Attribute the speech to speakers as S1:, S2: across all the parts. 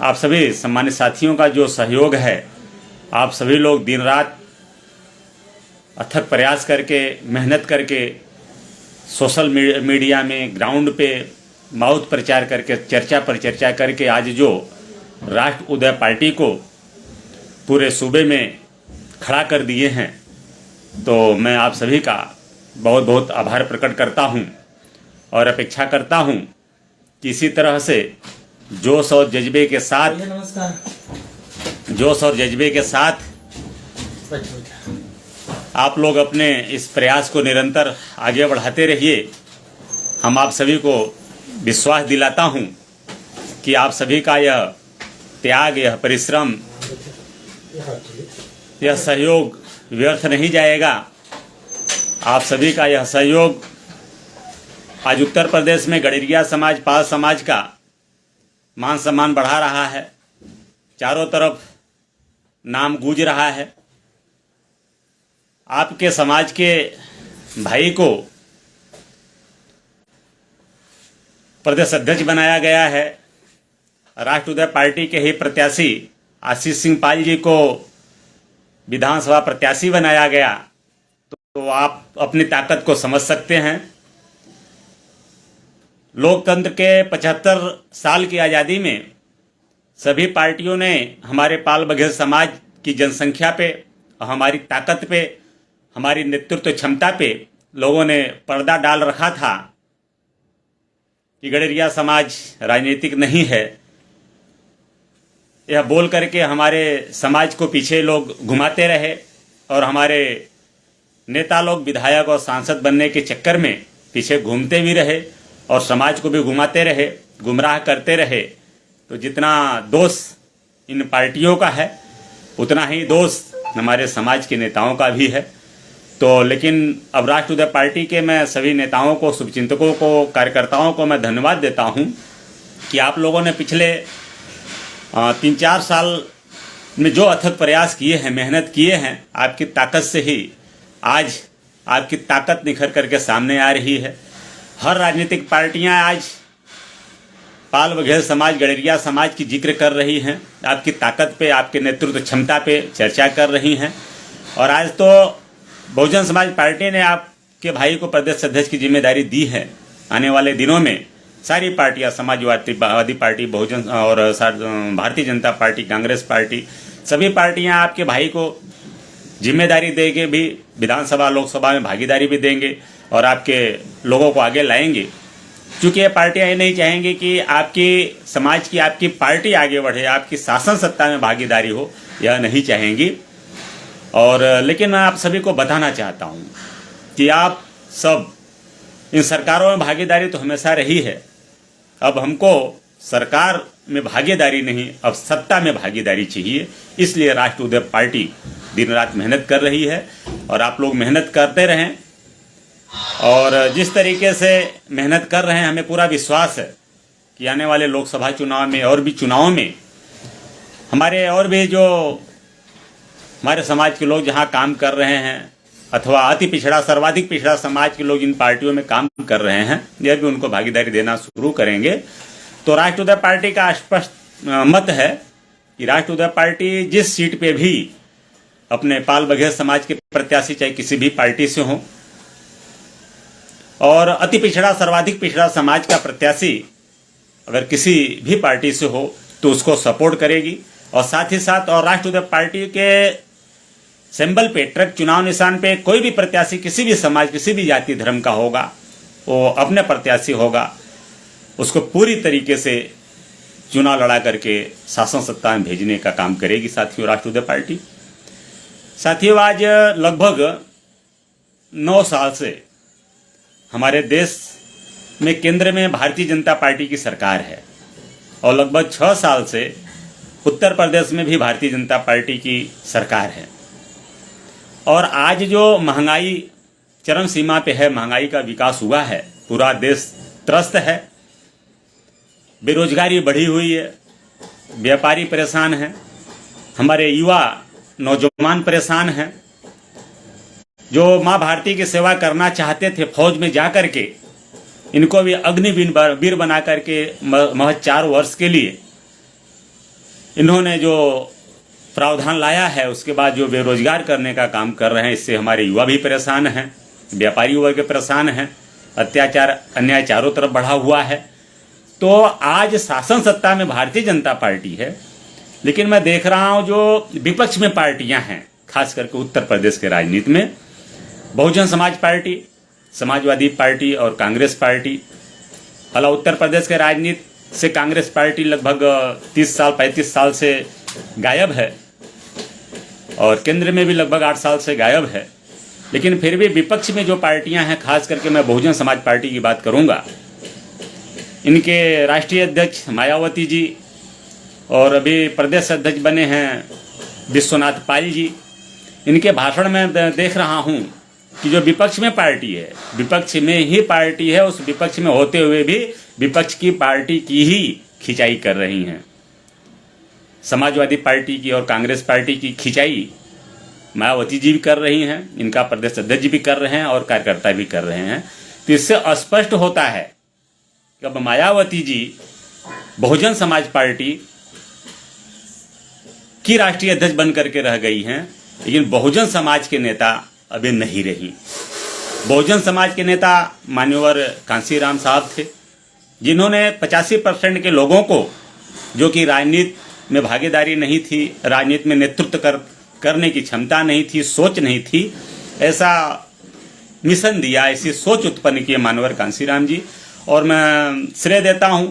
S1: आप सभी सम्मानित साथियों का जो सहयोग है, आप सभी लोग दिन रात अथक प्रयास करके, मेहनत करके, सोशल मीडिया में, ग्राउंड पे माउथ प्रचार करके, चर्चा पर चर्चा करके आज जो राष्ट्र उदय पार्टी को पूरे सूबे में खड़ा कर दिए हैं, तो मैं आप सभी का बहुत बहुत आभार प्रकट करता हूं और अपेक्षा करता हूं कि इसी तरह से जोश और जज्बे के साथ आप लोग अपने इस प्रयास को निरंतर आगे बढ़ाते रहिए। हम आप सभी को विश्वास दिलाता हूं कि आप सभी का यह त्याग, यह परिश्रम, यह सहयोग व्यर्थ नहीं जाएगा। आप सभी का यह सहयोग आज उत्तर प्रदेश में गड़ेरिया समाज, पाल समाज का मान सम्मान बढ़ा रहा है। चारों तरफ नाम गूंज रहा है। आपके समाज के भाई को प्रदेश अध्यक्ष बनाया गया है। राष्ट्र उदय पार्टी के ही प्रत्याशी आशीष सिंह पाल जी को विधानसभा प्रत्याशी बनाया गया, तो आप अपनी ताकत को समझ सकते हैं। लोकतंत्र के 75 साल की आज़ादी में सभी पार्टियों ने हमारे पाल बघेल समाज की जनसंख्या पे, हमारी ताकत पे, हमारी नेतृत्व क्षमता पे लोगों ने पर्दा डाल रखा था कि गड़ेरिया समाज राजनीतिक नहीं है। यह बोल करके हमारे समाज को पीछे लोग घुमाते रहे और हमारे नेता लोग विधायक और सांसद बनने के चक्कर में पीछे घूमते भी रहे और समाज को भी घुमाते रहे, गुमराह करते रहे। तो जितना दोष इन पार्टियों का है, उतना ही दोष हमारे समाज के नेताओं का भी है। तो लेकिन अब राष्ट्र उदय पार्टी के मैं सभी नेताओं को, शुभचिंतकों को, कार्यकर्ताओं को मैं धन्यवाद देता हूं कि आप लोगों ने पिछले 3-4 साल में जो अथक प्रयास किए हैं, मेहनत किए हैं, आपकी ताकत से ही आज आपकी ताकत निखर करके सामने आ रही है। हर राजनीतिक पार्टियां आज पाल बघेल समाज, गड़ेरिया समाज की जिक्र कर रही हैं, आपकी ताकत पे, आपके नेतृत्व क्षमता पे चर्चा कर रही हैं। और आज तो बहुजन समाज पार्टी ने आपके भाई को प्रदेश अध्यक्ष की जिम्मेदारी दी है। आने वाले दिनों में सारी पार्टियां, समाजवादी पार्टी, बहुजन और भारतीय जनता पार्टी, कांग्रेस पार्टी, सभी पार्टियां आपके भाई को जिम्मेदारी देंगे भी, विधानसभा, लोकसभा में भागीदारी भी देंगे और आपके लोगों को आगे लाएंगे। क्योंकि ये पार्टियां ये नहीं चाहेंगी कि आपकी समाज की, आपकी पार्टी आगे बढ़े, आपकी शासन सत्ता में भागीदारी हो, यह नहीं चाहेंगी। और लेकिन मैं आप सभी को बताना चाहता हूं कि आप सब, इन सरकारों में भागीदारी तो हमेशा रही है। अब हमको सरकार में भागीदारी नहीं, अब सत्ता में भागीदारी चाहिए। इसलिए राष्ट्र उदय पार्टी दिन रात मेहनत कर रही है और आप लोग मेहनत करते रहें। और जिस तरीके से मेहनत कर रहे हैं, हमें पूरा विश्वास है कि आने वाले लोकसभा चुनाव में और भी चुनावों में हमारे और भी जो हमारे समाज के लोग जहां काम कर रहे हैं, अथवा अति पिछड़ा, सर्वाधिक पिछड़ा समाज के लोग इन पार्टियों में काम कर रहे हैं, यह भी उनको भागीदारी देना शुरू करेंगे। तो राष्ट्र उदय पार्टी का स्पष्ट मत है कि राष्ट्र उदय पार्टी जिस सीट पे भी अपने पाल बघेल समाज के प्रत्याशी, चाहे किसी भी पार्टी से हो, और अति पिछड़ा, सर्वाधिक पिछड़ा समाज का प्रत्याशी अगर किसी भी पार्टी से हो तो उसको सपोर्ट करेगी। और साथ ही साथ और राष्ट्र उदय पार्टी के सिंबल पे, ट्रक चुनाव निशान पे कोई भी प्रत्याशी किसी भी समाज, किसी भी जाति धर्म का होगा, वो अपने प्रत्याशी होगा, उसको पूरी तरीके से चुनाव लड़ा करके शासन सत्ता में भेजने का काम करेगी साथियों राष्ट्र उदय पार्टी। साथियों, आज लगभग 9 साल से हमारे देश में केंद्र में भारतीय जनता पार्टी की सरकार है और लगभग 6 साल से उत्तर प्रदेश में भी भारतीय जनता पार्टी की सरकार है। और आज जो महंगाई चरम सीमा पे है, महंगाई का विकास हुआ है, पूरा देश त्रस्त है, बेरोजगारी बढ़ी हुई है, व्यापारी परेशान हैं, हमारे युवा नौजवान परेशान हैं। जो माँ भारती की सेवा करना चाहते थे फौज में जा करके, इनको भी अग्निवीर बना करके महज 4 वर्ष के लिए इन्होंने जो प्रावधान लाया है उसके बाद जो बेरोजगार करने का काम कर रहे हैं, इससे हमारे युवा भी परेशान हैं, व्यापारी वर्ग परेशान हैं, अत्याचार अन्याय चारों तरफ बढ़ा हुआ है। तो आज शासन सत्ता में भारतीय जनता पार्टी है, लेकिन मैं देख रहा हूं जो विपक्ष में पार्टियां हैं, खास करके उत्तर प्रदेश के राजनीति में बहुजन समाज पार्टी, समाजवादी पार्टी और कांग्रेस पार्टी। भला उत्तर प्रदेश के राजनीति से कांग्रेस पार्टी लगभग 30 साल 35 साल से गायब है और केंद्र में भी लगभग 8 साल से गायब है, लेकिन फिर भी विपक्ष में जो पार्टियां हैं, खास करके मैं बहुजन समाज पार्टी की बात करूंगा। इनके राष्ट्रीय अध्यक्ष मायावती जी और अभी प्रदेश अध्यक्ष बने हैं विश्वनाथ पाल जी। इनके भाषण में देख रहा हूं कि जो विपक्ष में पार्टी है, विपक्ष में ही पार्टी है, उस विपक्ष में होते हुए भी विपक्ष की पार्टी की ही खिंचाई कर रही हैं। समाजवादी पार्टी की और कांग्रेस पार्टी की खिंचाई मायावती जी भी कर रही हैं, इनका प्रदेश अध्यक्ष भी कर रहे हैं और कार्यकर्ता भी कर रहे हैं। तो इससे स्पष्ट होता है कि अब मायावती जी बहुजन समाज पार्टी की राष्ट्रीय अध्यक्ष बन करके रह गई हैं, लेकिन बहुजन समाज के नेता अभी नहीं रही। बहुजन समाज के नेता मान्यवर कांसीराम साहब थे, जिन्होंने 85% के लोगों को, जो कि राजनीति में भागीदारी नहीं थी, राजनीति में नेतृत्व करने की क्षमता नहीं थी, सोच नहीं थी, ऐसा मिशन दिया, ऐसी सोच उत्पन्न की मान्यवर कांसीराम जी। और मैं श्रेय देता हूं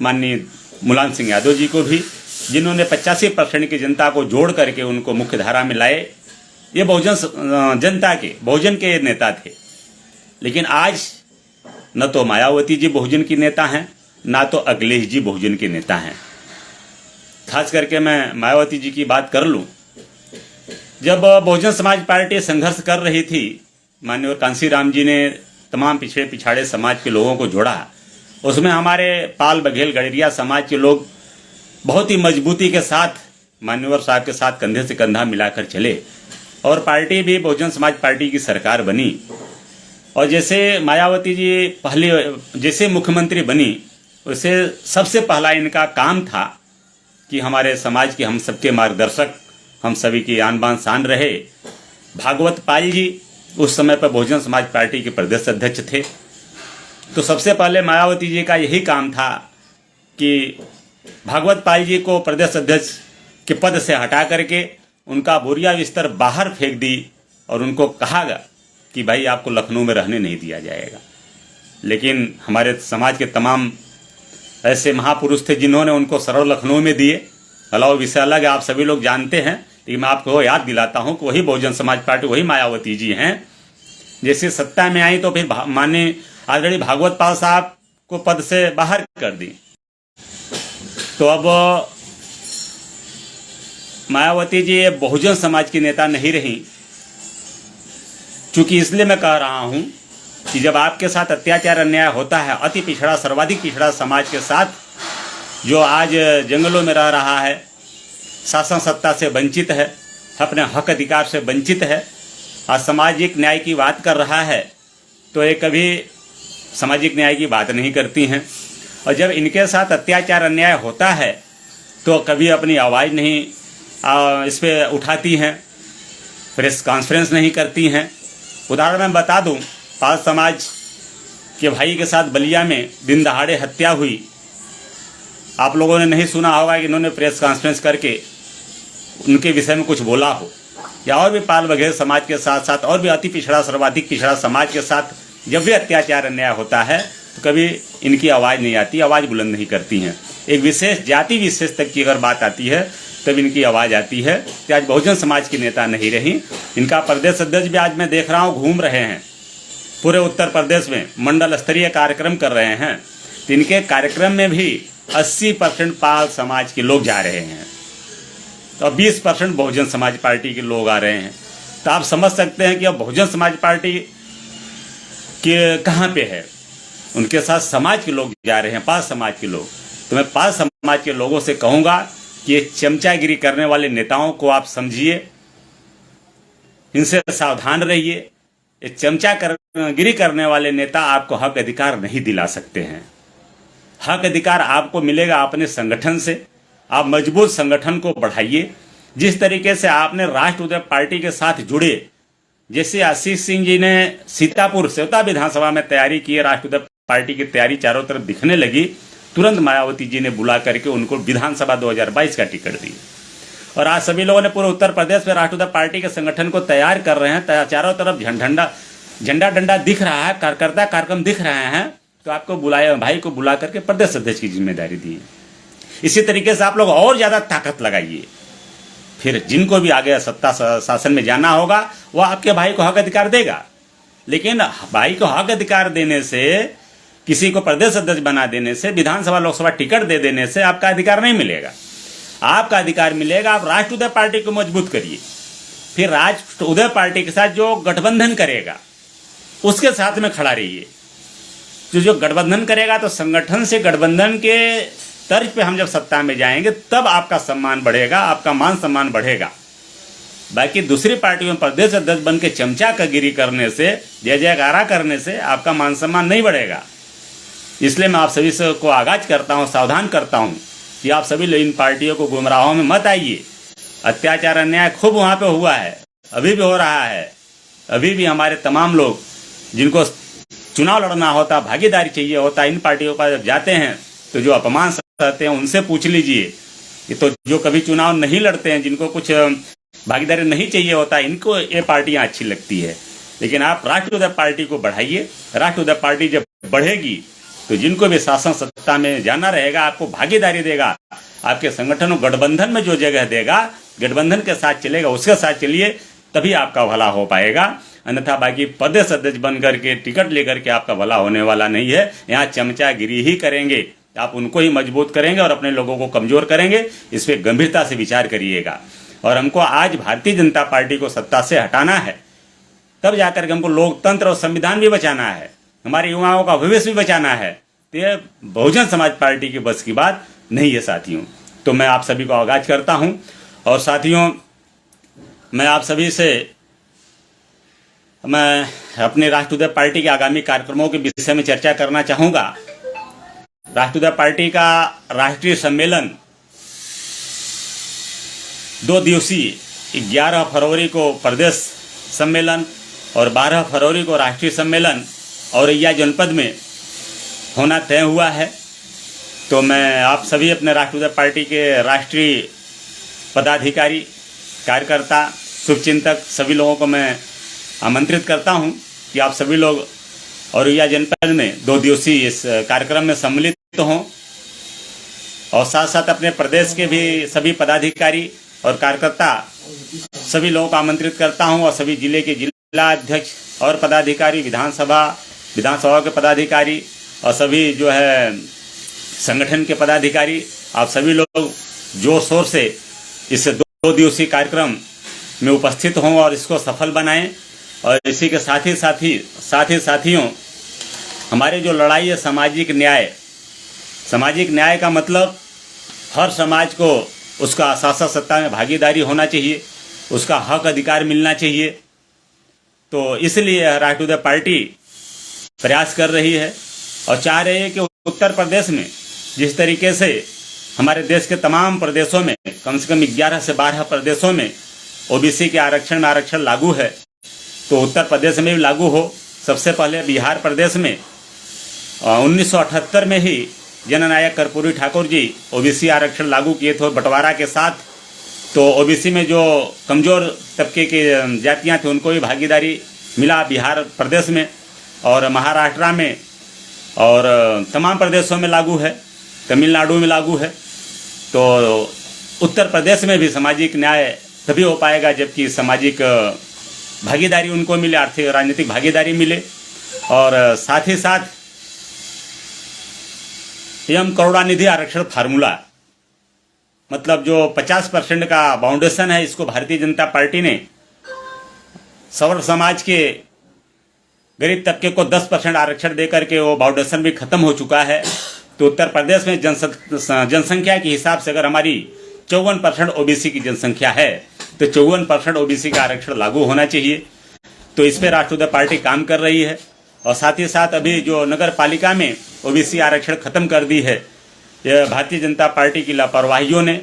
S1: माननीय मुलायम सिंह यादव जी को भी, जिन्होंने 85% की जनता को जोड़ करके उनको मुख्य धारा में लाए। ये बहुजन जनता के, बहुजन के नेता थे। लेकिन आज न तो मायावती जी बहुजन की नेता हैं, ना तो अखिलेश जी बहुजन के नेता हैं। खास करके मैं मायावती जी की बात कर लूं, जब बहुजन समाज पार्टी संघर्ष कर रही थी, माननीय कांसीराम जी ने तमाम पिछड़े पिछाड़े समाज के लोगों को जोड़ा। उसमें हमारे पाल बघेल गड़ेरिया समाज के लोग बहुत ही मजबूती के साथ मान्यवर साहब के साथ कंधे से कंधा मिलाकर चले और पार्टी भी बहुजन समाज पार्टी की सरकार बनी। और जैसे मायावती जी पहले जैसे मुख्यमंत्री बनी, उसे सबसे पहला इनका काम था कि हमारे समाज के, हम सबके मार्गदर्शक, हम सभी की आन बान शान रहे। भागवत पाल जी उस समय पर बहुजन समाज पार्टी के प्रदेश अध्यक्ष थे। तो सबसे पहले मायावती जी का यही काम था कि भागवत पाल जी को प्रदेश अध्यक्ष के पद से हटा करके उनका बोरिया बिस्तर बाहर फेंक दी और उनको कहा कि भाई आपको लखनऊ में रहने नहीं दिया जाएगा। लेकिन हमारे समाज के तमाम ऐसे महापुरुष थे जिन्होंने उनको सरल लखनऊ में दिए। अलावा विषय अलग है, आप सभी लोग जानते हैं, लेकिन मैं आपको याद दिलाता हूं कि वही बहुजन समाज पार्टी, वही मायावती जी हैं। जैसे सत्ता में आई तो फिर माननीय आदरणीय भागवत पाल साहब को पद से बाहर कर दी। तो अब मायावती जी ये बहुजन समाज की नेता नहीं रही। चूंकि इसलिए मैं कह रहा हूं कि जब आपके साथ अत्याचार अन्याय होता है, अति पिछड़ा, सर्वाधिक पिछड़ा समाज के साथ, जो आज जंगलों में रह रहा है, शासन सत्ता से वंचित है, अपने हक अधिकार से वंचित है, आज सामाजिक न्याय की बात कर रहा है, तो ये कभी सामाजिक न्याय की बात नहीं करती हैं। और जब इनके साथ अत्याचार अन्याय होता है तो कभी अपनी आवाज़ नहीं इस पर उठाती हैं, प्रेस कॉन्फ्रेंस नहीं करती हैं। उदाहरण मैं बता दूं, पाल समाज के भाई के साथ बलिया में दिन दहाड़े हत्या हुई। आप लोगों ने नहीं सुना होगा कि इन्होंने प्रेस कॉन्फ्रेंस करके उनके विषय में कुछ बोला हो। या और भी पाल बघेल समाज के साथ साथ और भी अति पिछड़ा, सर्वाधिक पिछड़ा समाज के साथ जब भी अत्याचार अन्याय होता है तो कभी इनकी आवाज़ नहीं आती, आवाज़ बुलंद नहीं करती हैं। एक विशेष जाति विशेष तक की अगर बात आती है तब इनकी आवाज़ आती है। तो आज बहुजन समाज की नेता नहीं रही। इनका प्रदेश अध्यक्ष भी आज मैं देख रहा हूँ घूम रहे हैं पूरे उत्तर प्रदेश में, मंडल स्तरीय कार्यक्रम कर रहे हैं। तो इनके कार्यक्रम में भी 80% पाल समाज के लोग जा रहे हैं और 20% बहुजन समाज पार्टी के लोग आ रहे हैं। तो आप समझ सकते हैं कि अब बहुजन समाज पार्टी के कहाँ पे है, उनके साथ समाज के लोग जा रहे हैं, पाल समाज के लोग। तो मैं पाल समाज के लोगों से कहूँगा कि ये चमचागिरी करने वाले नेताओं को आप समझिए, इनसे सावधान रहिए। ये चमचागिरी करने वाले नेता आपको हक अधिकार नहीं दिला सकते हैं। हक अधिकार आपको मिलेगा अपने संगठन से, आप मजबूत संगठन को बढ़ाइए। जिस तरीके से आपने राष्ट्रवादी पार्टी के साथ जुड़े, जैसे आशीष सिंह जी ने सीतापुर सेवता विधानसभा में तैयारी की, राष्ट्रवादी पार्टी की तैयारी चारों तरफ दिखने लगी, तुरंत मायावती जी ने बुला करके उनको विधानसभा 2022 का टिकट दी। और आज सभी लोगों ने पूरे उत्तर प्रदेश में राष्ट्रवादी पार्टी के संगठन को तैयार कर रहे हैं, चारों तरफ झंडा डंडा दिख रहा है, कार्यकर्ता कार्यक्रम दिख रहे हैं, तो आपको बुलाया, भाई को बुला करके प्रदेश अध्यक्ष की जिम्मेदारी दी। इसी तरीके से आप लोग और ज्यादा ताकत लगाइए। फिर जिनको भी आगे सत्ता शासन में जाना होगा वो आपके भाई को हक अधिकार देगा, लेकिन भाई को हक अधिकार देने से, किसी को प्रदेश अध्यक्ष बना देने से, विधानसभा लोकसभा टिकट दे देने से आपका अधिकार नहीं मिलेगा। आपका अधिकार मिलेगा, आप राष्ट्रवादी पार्टी को मजबूत करिए। फिर राष्ट्रवादी पार्टी के साथ जो गठबंधन करेगा उसके साथ में खड़ा रहिए। जो गठबंधन करेगा तो संगठन से गठबंधन के तर्ज पे हम जब सत्ता में जाएंगे तब आपका सम्मान बढ़ेगा, आपका मान सम्मान बढ़ेगा। बाकी दूसरी पार्टियों में प्रदेश अध्यक्ष बन के चमचा का गिरी करने से, जय जयकारा करने से आपका मान सम्मान नहीं बढ़ेगा। इसलिए मैं आप सभी से को आगाज करता हूँ, सावधान करता हूँ कि आप सभी लोग इन पार्टियों को गुमराहों में मत आइए। अत्याचार अन्याय खूब वहाँ पे हुआ है, अभी भी हो रहा है। अभी भी हमारे तमाम लोग जिनको चुनाव लड़ना होता, भागीदारी चाहिए होता, इन पार्टियों पर जब जाते हैं तो जो अपमान सहते हैं उनसे पूछ लीजिए। ये तो जो कभी चुनाव नहीं लड़ते हैं, जिनको कुछ भागीदारी नहीं चाहिए होता, इनको ये पार्टियां अच्छी लगती है। लेकिन आप राष्ट्रवादी पार्टी को बढ़ाइए। राष्ट्रवादी पार्टी जब बढ़ेगी तो जिनको भी शासन सत्ता में जाना रहेगा आपको भागीदारी देगा, आपके संगठन और गठबंधन में जो जगह देगा, गठबंधन के साथ चलेगा, उसके साथ चलिए, तभी आपका भला हो पाएगा। अन्यथा बाकी प्रदेश अध्यक्ष बन करके टिकट लेकर के आपका भला होने वाला नहीं है। यहाँ चमचागिरी ही करेंगे, आप उनको ही मजबूत करेंगे और अपने लोगों को कमजोर करेंगे। इस पर गंभीरता से विचार करिएगा। और हमको आज भारतीय जनता पार्टी को सत्ता से हटाना है, तब जाकर के हमको लोकतंत्र और संविधान भी बचाना है, हमारे युवाओं का भविष्य भी बचाना है। तो ये बहुजन समाज पार्टी की बस की बात नहीं है साथियों। तो मैं आप सभी को आगाज करता हूं। और साथियों, मैं आप सभी से मैं अपने राष्ट्रवादी पार्टी के आगामी कार्यक्रमों के विषय में चर्चा करना चाहूँगा। राष्ट्रवादी पार्टी का राष्ट्रीय सम्मेलन 2 दिवसीय 11 फरवरी को प्रदेश सम्मेलन और 12 फरवरी को राष्ट्रीय सम्मेलन औरैया जनपद में होना तय हुआ है। तो मैं आप सभी अपने राष्ट्रवादी पार्टी के राष्ट्रीय पदाधिकारी, कार्यकर्ता, शुभचिंतक सभी लोगों को मैं आमंत्रित करता हूं कि आप सभी लोग औरैया जनपद में 2 दिवसीय इस कार्यक्रम में सम्मिलित हों। और साथ साथ अपने प्रदेश के भी सभी पदाधिकारी और कार्यकर्ता सभी लोगों को आमंत्रित करता हूं। और सभी जिले के जिला अध्यक्ष और पदाधिकारी, विधानसभा के पदाधिकारी और सभी जो है संगठन के पदाधिकारी, आप सभी लोग जोर शोर से इस 2 दिवसीय कार्यक्रम में उपस्थित हों और इसको सफल बनाएं। और इसी के साथ ही साथियों, हमारे जो लड़ाई है सामाजिक न्याय का मतलब हर समाज को उसका शासन सत्ता में भागीदारी होना चाहिए, उसका हक अधिकार मिलना चाहिए। तो इसलिए राष्ट्रवादी पार्टी प्रयास कर रही है और चाह रही है कि उत्तर प्रदेश में जिस तरीके से हमारे देश के तमाम प्रदेशों में, कम से कम 11 से 12 प्रदेशों में ओबीसी के आरक्षण में आरक्षण लागू है, तो उत्तर प्रदेश में भी लागू हो। सबसे पहले बिहार प्रदेश में 1978 में ही जननायक कर्पूरी ठाकुर जी ओबीसी आरक्षण लागू किए थे बंटवारा के साथ। तो ओबीसी में जो कमज़ोर तबके की जातियां थी उनको भी भागीदारी मिला बिहार प्रदेश में, और महाराष्ट्र में और तमाम प्रदेशों में लागू है, तमिलनाडु में लागू है। तो उत्तर प्रदेश में भी सामाजिक न्याय तभी हो पाएगा जबकि सामाजिक भागीदारी उनको मिले, आर्थिक राजनीतिक भागीदारी मिले। और साथ ही साथ एवं करुणानिधि आरक्षण फार्मूला, मतलब जो 50% का बाउंडेशन है, इसको भारतीय जनता पार्टी ने सवर्ण समाज के गरीब तबके को 10% आरक्षण देकर के वो बाउंडेशन भी खत्म हो चुका है। तो उत्तर प्रदेश में जनसंख्या के हिसाब से अगर हमारी 54% ओबीसी की जनसंख्या है तो 54% ओबीसी का आरक्षण लागू होना चाहिए। तो इस पर राष्ट्रवादी पार्टी काम कर रही है। और साथ ही साथ अभी जो नगर पालिका में ओबीसी आरक्षण खत्म कर दी है, ये भारतीय जनता पार्टी की लापरवाहियों ने,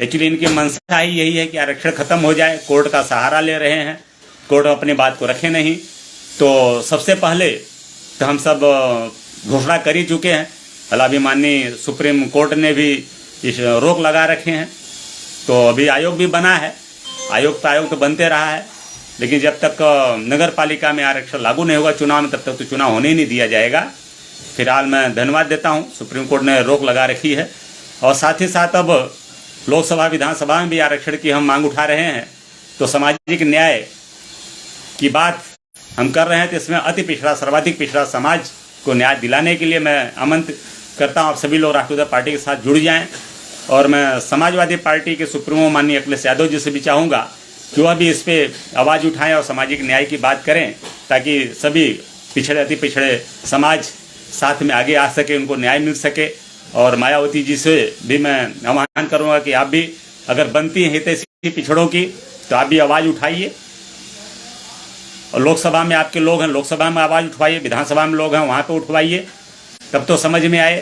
S1: एक्चुअली इनकी मंशा ही यही है कि आरक्षण खत्म हो जाए, कोर्ट का सहारा ले रहे हैं, कोर्ट अपनी बात को रखे नहीं। तो सबसे पहले तो हम सब घोषणा कर ही चुके हैं, हालांकि माननीय सुप्रीम कोर्ट ने भी इस रोक लगा रखे हैं। तो अभी आयोग भी बना है, आयोग तो बनते रहा है, लेकिन जब तक नगर पालिका में आरक्षण लागू नहीं होगा चुनाव में, तब तक तो चुनाव होने ही नहीं दिया जाएगा। फिलहाल मैं धन्यवाद देता हूं, सुप्रीम कोर्ट ने रोक लगा रखी है। और साथ ही साथ अब लोकसभा विधानसभा में भी आरक्षण की हम मांग उठा रहे हैं। तो सामाजिक न्याय की बात हम कर रहे हैं, तो इसमें अति पिछड़ा, सर्वाधिक पिछड़ा समाज को न्याय दिलाने के लिए मैं आमंत्रित करता हूं आप सभी लोग राष्ट्रीय पार्टी के साथ जुड़ जाएं। और मैं समाजवादी पार्टी के सुप्रीमो माननीय अखिलेश यादव जी से भी चाहूँगा कि वह भी इस पर आवाज़ उठाएं और सामाजिक न्याय की बात करें, ताकि सभी पिछड़े अति पिछड़े समाज साथ में आगे आ सके, उनको न्याय मिल सके। और मायावती जी से भी मैं आह्वान करूँगा कि आप भी अगर बनती हैं हितैषी पिछड़ों की, तो आप भी आवाज़ उठाइए। और लोकसभा में आपके लोग हैं, लोकसभा में आवाज़ उठवाइए, विधानसभा में लोग हैं वहाँ पे उठवाइए, तब तो समझ में आए।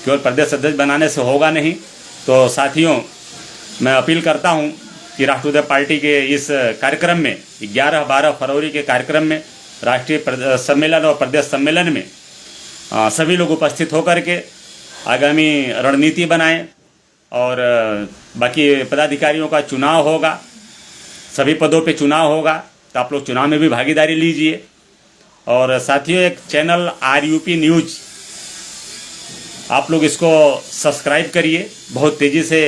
S1: केवल प्रदेश अध्यक्ष बनाने से होगा नहीं। तो साथियों, मैं अपील करता हूँ कि राष्ट्रीय पार्टी के इस कार्यक्रम में 11-12 फरवरी के कार्यक्रम में, राष्ट्रीय सम्मेलन और प्रदेश सम्मेलन में सभी लोग उपस्थित होकर के आगामी रणनीति बनाएं। और बाकी पदाधिकारियों का चुनाव होगा, सभी पदों पे चुनाव होगा, तो आप लोग चुनाव में भी भागीदारी लीजिए। और साथियों, एक चैनल RUP न्यूज़, आप लोग इसको सब्सक्राइब करिए। बहुत तेज़ी से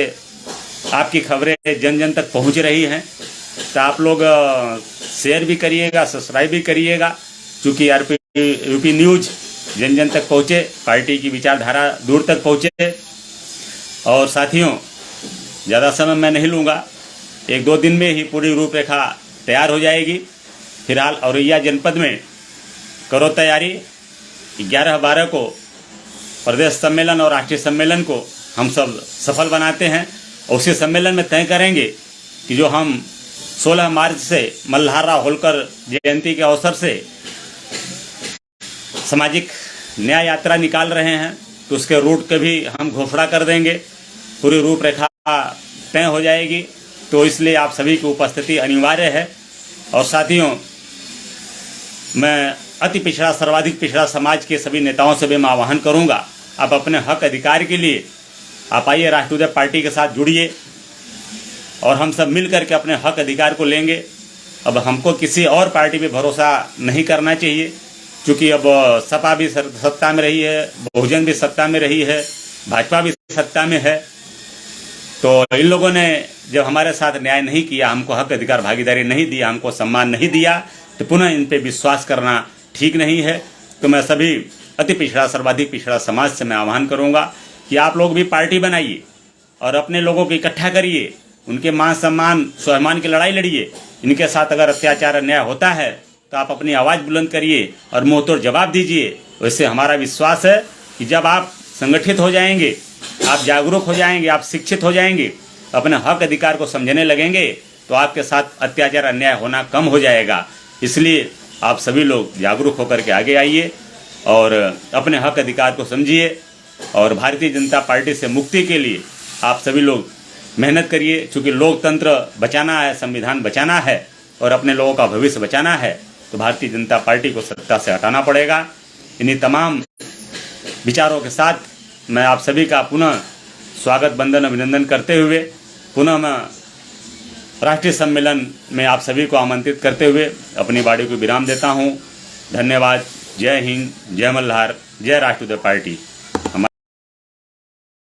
S1: आपकी खबरें जन जन तक पहुंच रही हैं, तो आप लोग शेयर भी करिएगा, सब्सक्राइब भी करिएगा, क्योंकि RUP न्यूज़ जन जन तक पहुँचे, पार्टी की विचारधारा दूर तक पहुँचे। और साथियों, ज़्यादा समय मैं नहीं लूँगा, 1-2 दिन में ही पूरी रूपरेखा तैयार हो जाएगी। फिलहाल औरैया जनपद में करो तैयारी, 11-12 को प्रदेश सम्मेलन और राष्ट्रीय सम्मेलन को हम सब सफल बनाते हैं। और उसी सम्मेलन में तय करेंगे कि जो हम 16 मार्च से मल्हारराव होलकर जयंती के अवसर से सामाजिक न्याय यात्रा निकाल रहे हैं, तो उसके रूट के भी हम घोषणा कर देंगे, पूरी रूपरेखा तय हो जाएगी। तो इसलिए आप सभी की उपस्थिति अनिवार्य है। और साथियों, मैं अति पिछड़ा, सर्वाधिक पिछड़ा समाज के सभी नेताओं से भी मैं आह्वान करूंगा, आप अपने हक अधिकार के लिए आप आइए, राष्ट्रीय पार्टी के साथ जुड़िए और हम सब मिल करके अपने हक अधिकार को लेंगे। अब हमको किसी और पार्टी पे भरोसा नहीं करना चाहिए, क्योंकि अब सपा भी सत्ता में रही है, बहुजन भी सत्ता में रही है, भाजपा भी सत्ता में है। तो इन लोगों ने जब हमारे साथ न्याय नहीं किया, हमको हक अधिकार भागीदारी नहीं दिया, हमको सम्मान नहीं दिया, तो पुनः इन पे विश्वास करना ठीक नहीं है। तो मैं सभी अति पिछड़ा, सर्वाधिक पिछड़ा समाज से मैं आह्वान करूंगा कि आप लोग भी पार्टी बनाइए और अपने लोगों को इकट्ठा करिए, उनके मान सम्मान, स्वाभिमान की लड़ाई लड़िए। इनके साथ अगर अत्याचार अन्याय होता है तो आप अपनी आवाज़ बुलंद करिए और मुंहतोड़ जवाब दीजिए। वैसे हमारा विश्वास है कि जब आप संगठित हो जाएंगे, आप जागरूक हो जाएंगे, आप शिक्षित हो जाएंगे, अपने हक अधिकार को समझने लगेंगे, तो आपके साथ अत्याचार अन्याय होना कम हो जाएगा। इसलिए आप सभी लोग जागरूक होकर के आगे आइए और अपने हक अधिकार को समझिए और भारतीय जनता पार्टी से मुक्ति के लिए आप सभी लोग मेहनत करिए। चूँकि लोकतंत्र बचाना है, संविधान बचाना है और अपने लोगों का भविष्य बचाना है, तो भारतीय जनता पार्टी को सत्ता से हटाना पड़ेगा। इन्हीं तमाम विचारों के साथ मैं आप सभी का पुनः स्वागत, वंदन, अभिनंदन करते हुए पुनः मैं राष्ट्रीय सम्मेलन में आप सभी को आमंत्रित करते हुए अपनी वाणी को विराम देता हूँ। धन्यवाद। जय हिंद, जय मल्हार, जय राष्ट्रीय पार्टी।